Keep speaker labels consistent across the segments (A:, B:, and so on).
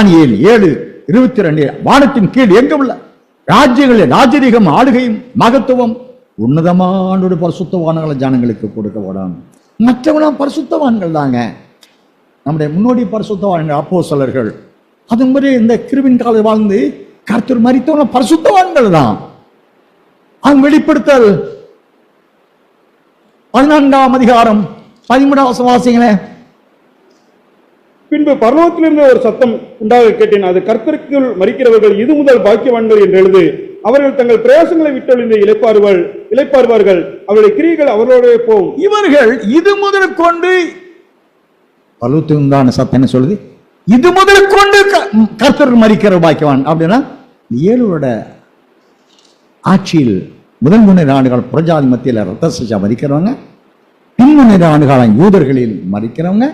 A: தானியேல் 7:22 வானத்தின் கீழ் எங்கும் உள்ள ராஜ்யங்களில் ராஜரீகம் ஆளுகையும் மகத்துவம் உன்னதமான ஒரு பரிசுத்தவான்களை ஜனங்களுக்கு கொடுக்கப்படும். மற்றவங்களாம் பரிசுத்தவான்கள் தாங்க. நம்முடைய முன்னோடி பரிசுத்தவான்கள் அப்போஸ்தலர்கள், அது மாதிரி இந்த கிருபின் காலம் வாழ்ந்து கர்த்தர் மரித்தவங்க பரிசுத்தவான்கள் தான். அவங்க வெளிப்படுத்தல் 14ஆம் அதிகாரம் 13ஆம் வாசிங்களே.
B: பின்பு பரலோகத்திலிருந்து ஒரு சத்தம் உண்டாக கேட்டேன், அது கர்த்தருக்குள் மரிக்கிறவர்கள் இது முதல் பாக்கியவான்கள் என்று எழுது. அவர்கள் தங்கள் பிரயாசங்களை விட்டொழிந்து இளைப்பாறுவார்கள். அவருடைய கிரியைகள் அவர்களோட போகும்.
A: இவர்கள் இது முதல் கொண்டு பலூத்துந்தான சத்தம் என்ன சொல்லுது? இது முதல் கொண்டு கர்த்தர் மரிக்கிற பாக்கியவான். அப்படின்னா 7 ஆட்சியில் முதல் 3 ஆண்டுகள் புறஜாதி மத்தியில் ரத்த சிகிச்சை மரிக்கிறவங்க, பின் 3 ஆண்டுகாலம் யூதர்களில் மரிக்கிறவங்க,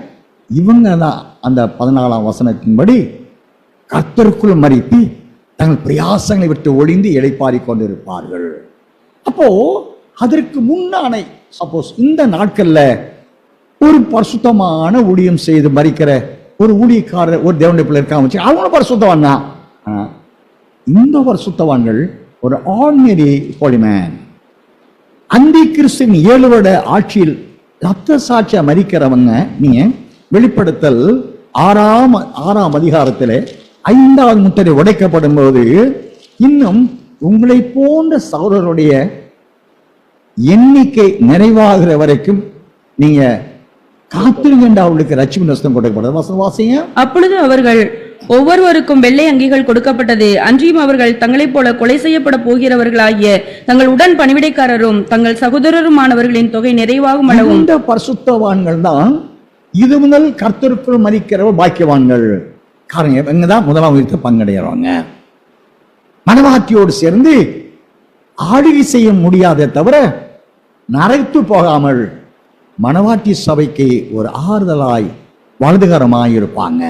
A: இவங்க தான் அந்த 14ஆம் வசனத்தின்படி கர்த்தருக்குள் மரித்து தங்கள் பிரயாசங்களை விட்டு ஒளிந்து இளைப்பாரி கொண்டிருப்பார்கள். அப்போ அதற்கு முன்னானை சப்போஸ் இந்த நாட்கள்ல ஒரு பரிசுத்தமான ஊழியம் செய்து மரிக்கிற ஒரு ஊழியக்காரர் ஒரு தேவனுடைய பிள்ளை இருக்காம வச்சு அவங்களும் பரிசுத்தவான் தான். இந்த பரிசுத்தவான்கள் ஒரு ஆர்டினரி ஹோலிமேன். அந்தி கிறிஸ்துவின் 7 ஆட்சியில் ரத்த சாட்சியா மரிக்கிறவங்க நீங்க வெளிப்படுத்தல் 6ஆம் அதிகாரத்தில் 5வது முத்திரை உடைக்கப்படும் போது இன்னும் உங்களை போன்ற சகோதரருடைய எண்ணிக்கை நிறைவாகிற வரைக்கும் நீங்க காத்திருங்க அவளுக்கு ரட்சிப்பின் வசனம் கொடுக்கப்பட்டது. வசனம் வாசிங்க.
C: அப்பொழுது அவர்கள் ஒவ்வொருவருக்கும் வெள்ளை அங்கிகள் கொடுக்கப்பட்டது. அன்றியும் அவர்கள் தங்களைப் போல கொலை செய்யப்பட போகிறவர்களாகிய தங்கள் உடன் பணிவிடைக்காரரும் தங்கள் சகோதரருமானவர்களின் தொகை நிறைவாகும் அளவும்
A: இந்த பரிசுத்தவான்கள் தான் இது முதல் கர்த்தருக்குள் மரிக்கிறவர் பாக்கியவான்கள். காரணம் இவங்கதான் முதலாம் உயிர்த்த பங்கடைகிறவங்க. மனவாட்டியோடு சேர்ந்து ஆளுகை செய்ய முடியாதே தவிர நரைத்து போகாமல் மனவாட்டி சபைக்கு ஒரு ஆறுதலாய் வலதுகரமாய் இருப்பாங்க.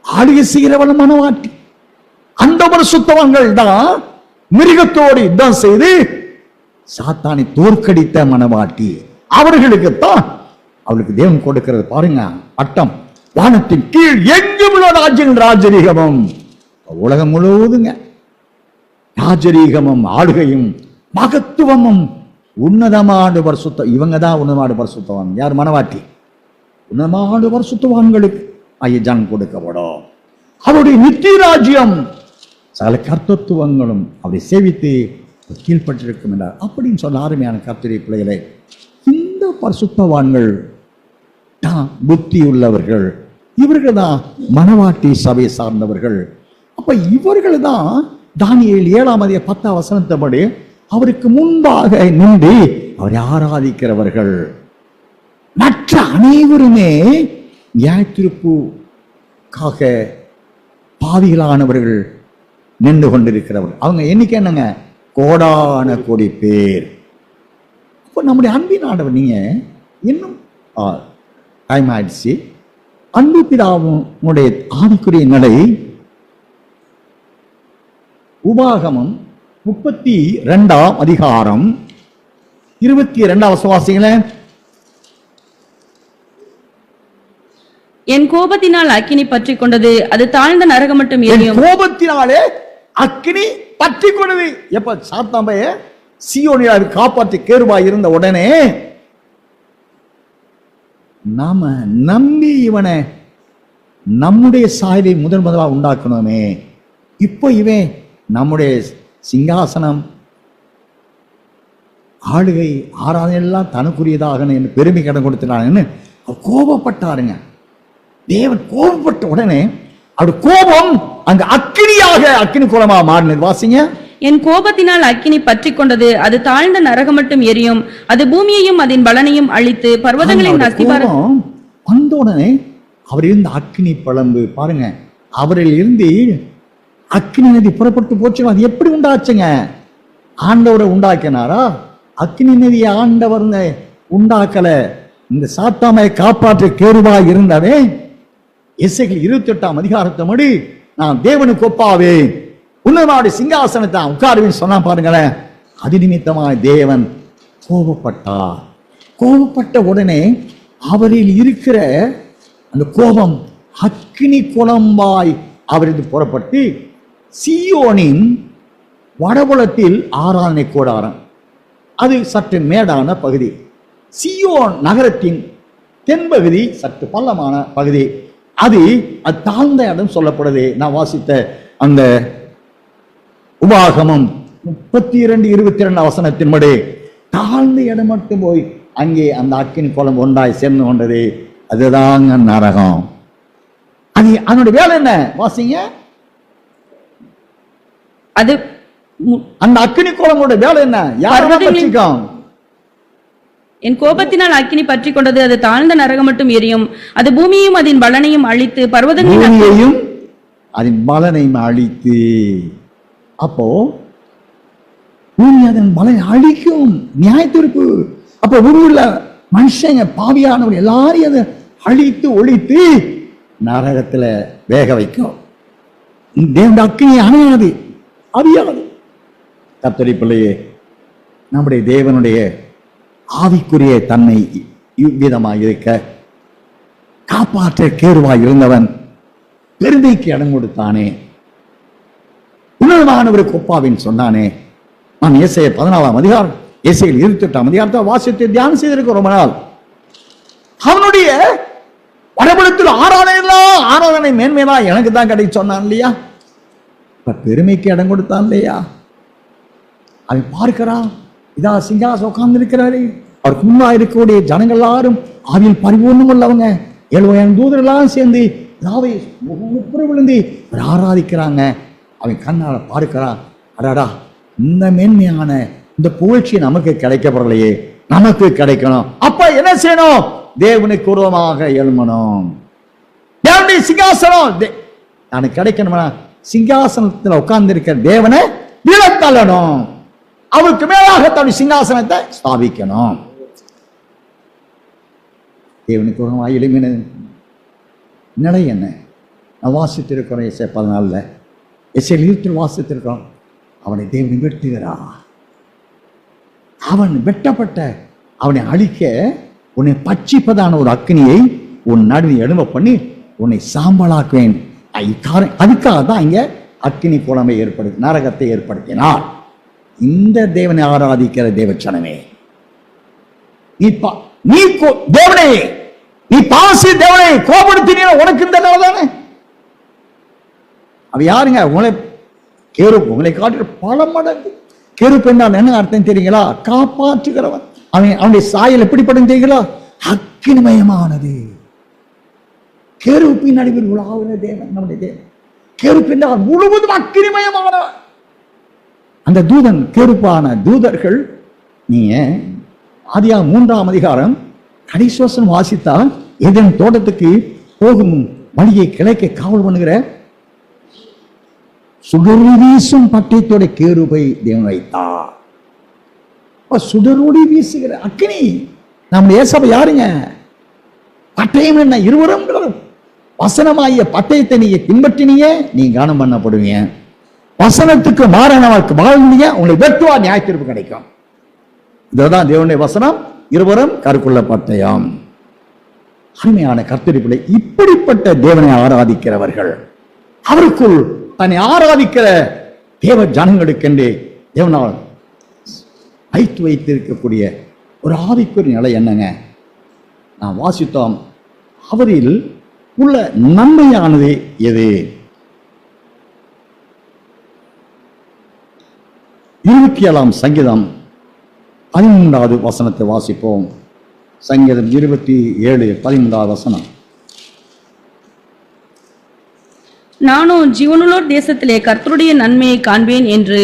A: ஆளுகை செய்கிறவள் மனவாட்டி. அந்த பரிசுத்தவான்கள் தான் மிருகத்தோடு யுத்தம் செய்து சாத்தானை தோற்கடித்த மனவாட்டி. அவர்களுக்குத்தான் அவளுக்கு தேவன் கொடுக்கிறது பாருங்க பட்டம். வானத்தின் கீழ் எங்கும் உள்ள ராஜரீகமும் உலகம் முழுவதுங்க ராஜரீகமும் ஆளுகையும் மகத்துவமும் உன்னதமான பரிசுத்தம். இவங்க தான் உன்னதமான பரிசுத்தவான். யார்? மனவாட்டி. உன்னதமான பரிசுத்தவான்களுக்கு ஐயஜான் கொடுக்கப்படும். அவருடைய நித்திய ராஜ்யம் சகல கர்த்தத்துவங்களும் அவரை சேவித்து கீழ்பட்டிருக்கும் என்றார். அப்படின்னு சொன்ன அருமையான கர்த்தருடைய பிள்ளைகளே, இந்த பரிசுத்தவான்கள் தான் புத்தி உள்ளவர்கள். இவர்கள் தான் மனவாட்டி சபையை சார்ந்தவர்கள். அப்ப இவர்கள் தான் தானியேல் 7ஆம் அதிகாரம் 10ஆம் வசனத்தின்படி அவருக்கு முன்பாக நின்று அவரை ஆராதிக்கிறவர்கள். மற்ற அனைவருமே நியாயத்தீர்ப்புக்காக பாவிகளானவர்கள் நின்று கொண்டிருக்கிறவர்கள். அவங்க எண்ணிக்கை என்னங்க? கோடான கோடி பேர். இப்போ நம்முடைய அன்பின் ஆண்டவர், நீங்க இன்னும் டைம் ஆயிடுச்சு. அன்பு பிதாவுடைய ஆவிக்குரிய நிலை உபாகமம் 32ஆம் அதிகாரம் 22ஆம் வாசிங்களே.
C: என் கோபத்தினால் அக்கினி பற்றி கொண்டது, அது தாழ்ந்த நரகம் மட்டும் எரியும்.
A: கோபத்தினாலே அக்கினி பற்றி கொண்டது. எப்ப சாத்தாம்பைய சீயோனில் காப்பாற்றி கேருவாய் இருந்த உடனே நாம நம்பி இவனை நம்முடைய சாயலை முதலாக உண்டாக்கணுமே. இப்போ இவன் நம்முடைய சிங்காசனம் ஆளுகை ஆராதனை எல்லாம் தனக்குரியதாக பெருமை கடன் கொடுத்துட்டாங்கன்னு கோபப்பட்டாருங்க. தேவன் கோபப்பட்ட உடனே அவர் கோபம் அங்க அக்கினி குலமா மாறினது. வாசிங்க.
C: என் கோபத்தினால் அக்கினி பற்றி கொண்டது, அது தாழ்ந்த நரகம் மட்டும் எரியும், அது பூமியையும் அதன் பலனையும் அழித்து பர்வதங்களின் அஸ்திபாரம்.
A: வந்த உடனே அவர் இருந்த அக்கினி பழம்பு பாருங்க, அவரில் இருந்து அக்கினி நதி புறப்பட்டு போச்சு. அது எப்படி உண்டாச்சுங்க? ஆண்டவரை உண்டாக்கினாரா? அக்கினி நதியை ஆண்டவர் உண்டாக்கல. இந்த சாத்தாமை காப்பாற்ற கேருவாய் இருந்தவே எசேக்கியேல் 28ஆம் அதிகாரத்தபடி நான் தேவனுக்கு ஒப்பாவே உன்னதமான சிங்காசனத்தை உட்காருவேன்னு சொன்னா பாருங்களேன். அது நிமித்தமாய் தேவன் கோபப்பட்டார். கோபப்பட்ட உடனே அவரில் இருக்கிற அந்த கோபம் அக்கினி குழம்பாய் அவரது புறப்பட்டு சீயோனின் வடபுலத்தில் ஆராதனை கூடாரம், அது சற்று மேடான பகுதி. சீயோன் நகரத்தின் தென்பகுதி சற்று பள்ளமான பகுதி. அது தாழ்ந்த இடம் சொல்லப்படுது. நான் வாசித்த அந்த உபாகமம் 32:22 வசனத்தின்படி தாழ்ந்த இடம் மட்டும் போய் அங்கே அந்த அக்கினி குளம் ஒன்றாய் சேர்ந்து கொண்டது. அதுதாங்க நரகம். அது அதனுடைய வேலை என்ன வாசிங்க.
C: அது
A: அந்த அக்கினி குளமோட வேலை என்ன? யாரும்
C: என் கோபத்தினால் அக்கினி பற்றி கொண்டது. அது தாழ்ந்த நரகம் மட்டும் எரியும். அது பூமியையும் அதன் பலனையும் அழித்து
A: பர்வதங்களையும் அதன் பலனையும் அழித்து. அப்போ பூமி அதன் பலனை அழிக்கும். நியாய தீர்ப்பு. அப்போ உருவுள்ள மனுஷங்க பாவியானவர் எல்லாரையும் அதை அழித்து ஒழித்து நரகத்துல வேக வைக்கும். தேவனுடைய அக்கினி அணையாது, அவியாது. கர்த்தருடைய பிள்ளையே, நம்முடைய தேவனுடைய ஆவிக்குரிய தன்மை இவ்விதமாக இருக்க காப்பாற்ற கேருவாய் இருந்தவன் பெருமைக்கு இடம் கொடுத்தானே. உணர்வானவருக்கு ஒப்பாவின் சொன்னானே. நான் ஏசாயா 14 அதிகாரம், ஏசாயா 28 அதிகாரத்தை வாசித்து தியானம் செய்திருக்க ரொம்ப நாள். அவனுடைய வடபுலத்தில் ஆராதனை மேன்மைதான் எனக்கு தான் கிடைச்சு சொன்னான் இல்லையா? பெருமைக்கு இடம் கொடுத்தான் இல்லையா? அவன் பார்க்கிறான், இதா சிங்காசம் உட்கார்ந்து இருக்கிறாரு. அவருக்கு முன்னா இருக்கக்கூடிய ஜனங்கள் எல்லாரும் ஆவியில் பரிபூர்ணம் உள்ளவங்க 70,000 தூதரெல்லாம் சேர்ந்து விழுந்து ஆராதிக்கிறாங்க. அவன் கண்ணால பார்க்கிறான், அடாடா இந்த மேன்மையான இந்த புகழ்ச்சி நமக்கு கிடைக்கப்படலையே, நமக்கு கிடைக்கணும். அப்ப என்ன செய்யணும்? தேவனுக்கு உருவமாக எழுமணும். தேவனுடைய சிங்காசனம் எனக்கு கிடைக்கணும்னா சிங்காசனத்தில் உட்கார்ந்து இருக்கிற தேவனை விழத்தள்ளணும். அவருக்கு மேலாக தன்னுடைய சிங்காசனத்தை ஸ்தாபிக்கணும். தேவனுக்கு உருவமாக எழுமின நிலை என்ன? நான் வாசித்திருக்கிறோம். ஏசாயா 14 ஏசாயா 20 வாசித்திருக்கிறோம். அவனை தேவனை வெட்டுகிறா. அவன் வெட்டப்பட்ட அவனை அழிக்க உன்னை பட்சிப்பதான ஒரு அக்னியை உன் நடுவில் எழும்ப பண்ணி உன்னை சாம்பலாக்குவேன். அதுக்காக தான் இங்க அக்னி குழம்பை ஏற்படுத்தி நரகத்தை ஏற்படுத்தினார். இந்த தேவனை ஆராதிக்கிற தேவச்சனமே, நீ தேவனை நீ பாசி தேவனை கோபப்படுத்தின உனக்கு இந்த நிலை தானே. அவ யாருங்க? உங்களை காட்டுற பல மடங்கு கெருப்பு என்றால் என்ன அர்த்தம் தெரியுங்களா? காப்பாற்றுகிறவன். அவனுடைய சாயல் எப்படிப்படும் தெரியுங்களா? அக்கினிமயமானது. கெருப்பின் நடுவில் உலாவுற தேவன் நம்முடைய தேவன். கெருப்பு என்றால் முழுவதும் அக்கினிமயமானவன். அந்த தூதன் கெருப்பான தூதர்கள், நீங்க ஆதியாகமம் 3 அதிகாரம் கடைசி வாசித்தால் ஏதேன் தோட்டத்துக்கு போகும் வழியை கிழக்கே காவல் பண்ணுகிற சுடரொளி வீசும் பட்டயத்தோட கேருபை தேவன் வைத்தார். சுடரொளி வீசுகிற அக்கினி நம்முடைய ஏசப்பா யாருங்க? பட்டயம் என்ன? இருவரும் வசனமாகிய பட்டயத்தை நீங்க பின்பற்றினீங்க, நீங்க கனம் பண்ணப்படுவீங்க. வசனத்துக்கு மாறானவருக்கு வாழ்ந்தீங்க, உங்களை வெட்டுவா நியாயத்தீர்ப்பு கிடைக்கும். இதுதான் தேவனுடைய வசனம். இருவரும் கருக்குள்ள பட்டயம். அருமையான கர்த்தருடைய பிள்ளை, இப்படிப்பட்ட தேவனை ஆராதிக்கிறவர்கள், அவருக்குள் தன்னை ஆராதிக்கிற தேவ ஜனங்களுக்கென்று தேவனால் வைத்திருக்கக்கூடிய ஒரு ஆவிக்குரிய நிலை என்னங்க? நான் வாசித்தோம். அவரில் உள்ள நன்மையானது எது? 27 சங்கீதம் 13வது வசனத்தை வாசிப்போம். சங்கீதம் 27:13 வசனம்.
C: நானும் ஜீவனுள்ளோர் தேசத்திலே கர்த்தருடைய நன்மையை காண்பேன் என்று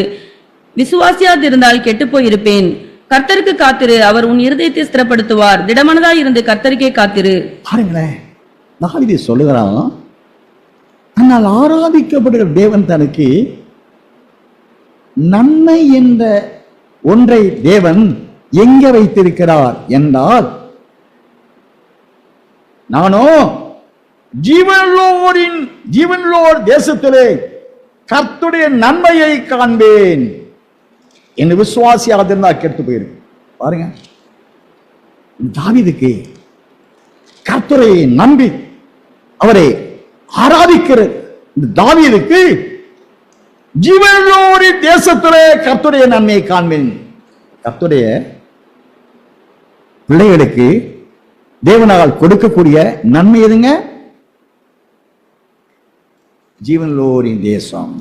C: விசுவாசியாதிருந்தால் கெட்டுப்போயிருப்பேன். கர்த்தருக்கு காத்திரு, அவர் உன் இருதயத்தை ஸ்திரப்படுத்துவார். திடமனதா இருந்து கர்த்தருக்கே காத்திரு.
A: பாருங்களேன், தாவீது சொல்லுகிறான், ஆனால் ஆராதிக்கப்படுகிற தேவன் தனக்கு நன்மை என்ற ஒன்றை தேவன் எங்க வைத்திருக்கிறார் என்றால், நானோ ஜீவனுள்ளோர் தேசத்திலே கர்த்தருடைய நன்மையை காண்பேன் என்று விசுவாசியாக இருந்தா கெட்டு போயிருக்கு. பாருங்க, தாவீதுக்கு கர்த்தரை நம்பி அவரை ஆராதிக்கிறது. இந்த தாவீதுக்கு ஜீவனுள்ளோரின் தேசத்திலே கர்த்தருடைய நன்மையை காண்பேன். கர்த்தருடைய பிள்ளைகளுக்கு தேவனால் கொடுக்கக்கூடிய நன்மை எதுங்க? ஜீவனுள்ளோரின் தேசம்,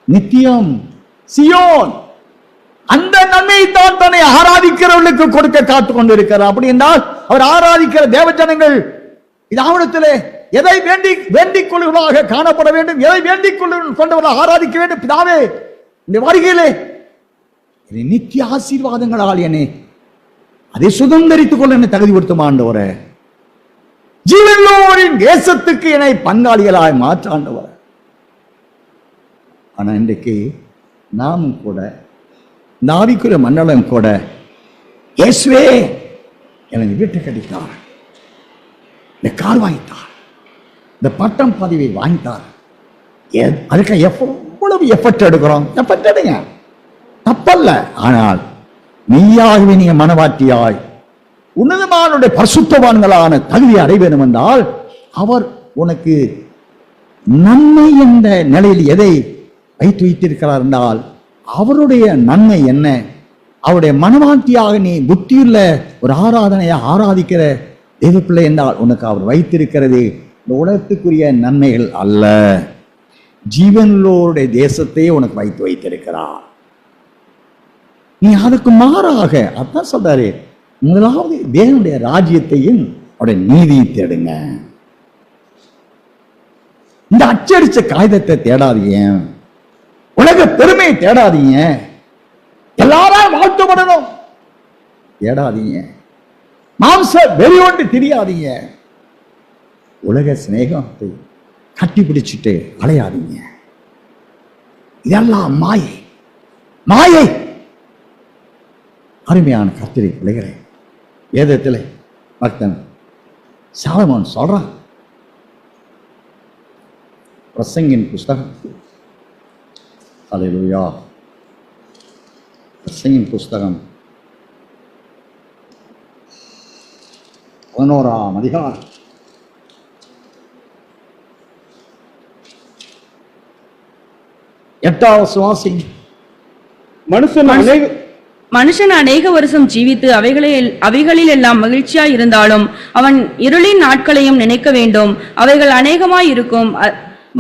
A: நித்தியம், சியோன். அந்த நன்மையை தான் தன்னை ஆராதிக்கிறவர்களுக்கு கொடுக்க காத்துக் கொண்டிருக்கிறார். அப்படி என்றால் அவர் ஆராதிக்கிற தேவஜனங்கள் இதாவணத்திலே எதை வேண்டிக் கொள்வதாக காணப்பட வேண்டும், எதை வேண்டிக் கொண்டவர்களாக ஆராதிக்க வேண்டும். பிதாவே, இந்த வருகையிலே நித்திய ஆசீர்வாதங்களால் என்னை அதை சுதந்திரித்துக் கொள்ள என்னை தகுதிப்படுத்தும் ஆண்டவரே. ஜீவனோரின் தேசத்துக்கு என்னை பங்காளிகளாய் மாற்ற ஆண்டவரே. ஆனா இன்றைக்கு நாமும் கூட இந்த ஆவிக்குரிய மண்டலம் கூட இயேசுவே எனக்கு வீட்டை கட்டித்தார், இந்த கார் வாங்கித்தார், இந்த பட்டம் பதவி வாங்கித்தார். அதுக்கு எவ்வளவு எஃபர்ட் எடுக்கிறோம்? எஃபர்ட் எடுங்க, தப்பல்ல. ஆனால் மெய்யாகவே நீங்க மனவாட்டியாய் உன்னதமானுடைய பரிசுத்தவான்களான தகுதி அடைய வேண்டும் என்றால் அவர் உனக்கு நன்மை என்ற நிலையில் எதை வைத்து வைத்திருக்கிறார் என்றால் அவருடைய நன்மை என்ன? அவருடைய மனவாட்டியாக நீ புத்தியுள்ள ஒரு ஆராதனையை ஆராதிக்கிற தெய்வ பிள்ளை என்றால் உனக்கு அவர் வைத்திருக்கிறது இந்த உலகத்துக்குரிய நன்மைகள் அல்ல, ஜீவனுள்ளோருடைய தேசத்தையே உனக்கு வைத்து வைத்திருக்கிறார். நீ அதுக்கு மாறாக அதான் சொல்றாரு, முதலாவது தேவனுடைய ராஜ்யத்தையும் அவருடைய நீதியை தேடுங்க. இந்த அச்சடிச்ச காகிதத்தை தேடாதீங்க, உலக பெருமையை தேடாதீங்க, எல்லாரும் வாழ்த்துப்படணும் தேடாதீங்க, மாம்ச வெறியோண்டு தெரியாதீங்க, உலக சிநேகத்தை கட்டி பிடிச்சிட்டு அலையாதீங்க. இதெல்லாம் மாயை, மாயை. அருமையான கர்த்தரை பிள்ளைகளே, வேதத்தில் பக்தன் சாலமோன் சொல்றான், பிரசங்கின் புஸ்தகம், அல்லேலூயா, பிரசங்கின் புஸ்தகம் 11ஆம் அதிகாரம் 8வது வாசிங்க.
C: மனுஷன் அநேக வருஷம் ஜீவித்து அவைகளில் எல்லாம் மகிழ்ச்சியாய் இருந்தாலும் அவன் இருளின் நாட்களையும் நினைக்க வேண்டும். அவைகள் அநேகமாய் இருக்கும்.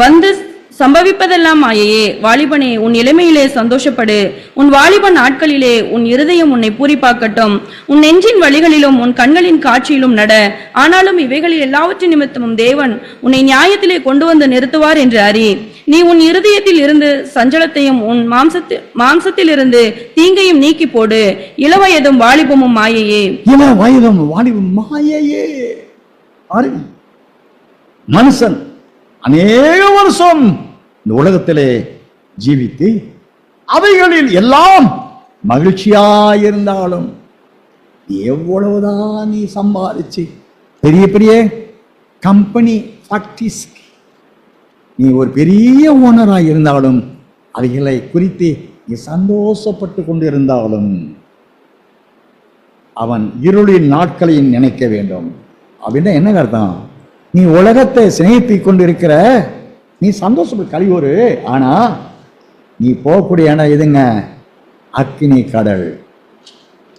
C: வந்து சம்பவிப்பதெல்லாம் மாயையே. வாலிபனே, உன் இளமையிலே சந்தோஷப்படு. உன் வாலிப நாட்களிலே உன் இருதயம் உன்னை பூரிப்பாக்கட்டும். உன் நெஞ்சின் வழிகளிலும் உன் கண்களின் காட்சியிலும் நட. ஆனாலும் இவைகளில் எல்லாவற்றின் நிமித்தமும் தேவன் உன்னை நியாயத்திலே கொண்டு வந்து நிறுத்துவார் என்று அறி. நீ உன் இருதயத்தில் இருந்து சஞ்சலத்தையும் உன் மாம்சத்தில் இருந்து தீங்கையும் நீக்கி போடு. இளவயதும் வாலிபமும் மாயையே.
A: இளவயதும் வாலிபம் மாயையே. மனுஷன் அநேக வருஷம் இந்த உலகத்திலே ஜீவித்து அவைகளில் எல்லாம் மகிழ்ச்சியாயிருந்தாலும் எவ்வளவுதான் நீ சம்பாதிச்சு பெரிய பெரிய கம்பெனி ஃபேக்டரிஸ் நீ ஒரு பெரிய ஓனராக இருந்தாலும் அவைகளை குறித்து நீ சந்தோஷப்பட்டு கொண்டு இருந்தாலும் அவன் இருளின் நாட்களையும் நினைக்க வேண்டும். அப்படின்னா என்ன அர்த்தம்? நீ உலகத்தை சிநேகித்து கொண்டிருக்கிற நீ சந்தோஷப்பட்டு கழிவுறு. ஆனா நீ போகக்கூடிய இடம் எதுங்க? அக்கினி கடல்,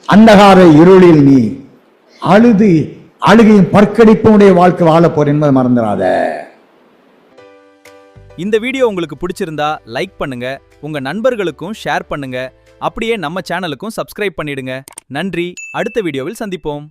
A: அந்தகார இருளில் நீ அழுகையும் பற்கடிப்புடைய வாழ்க்கை வாழ போற என்பதை மறந்துடாத.
D: இந்த வீடியோ உங்களுக்கு பிடிச்சிருந்தா லைக் பண்ணுங்க, உங்க நண்பர்களுக்கும் ஷேர் பண்ணுங்க, அப்படியே நம்ம சேனலுக்கும் சப்ஸ்கிரைப் பண்ணிடுங்க. நன்றி. அடுத்த வீடியோவில் சந்திப்போம்.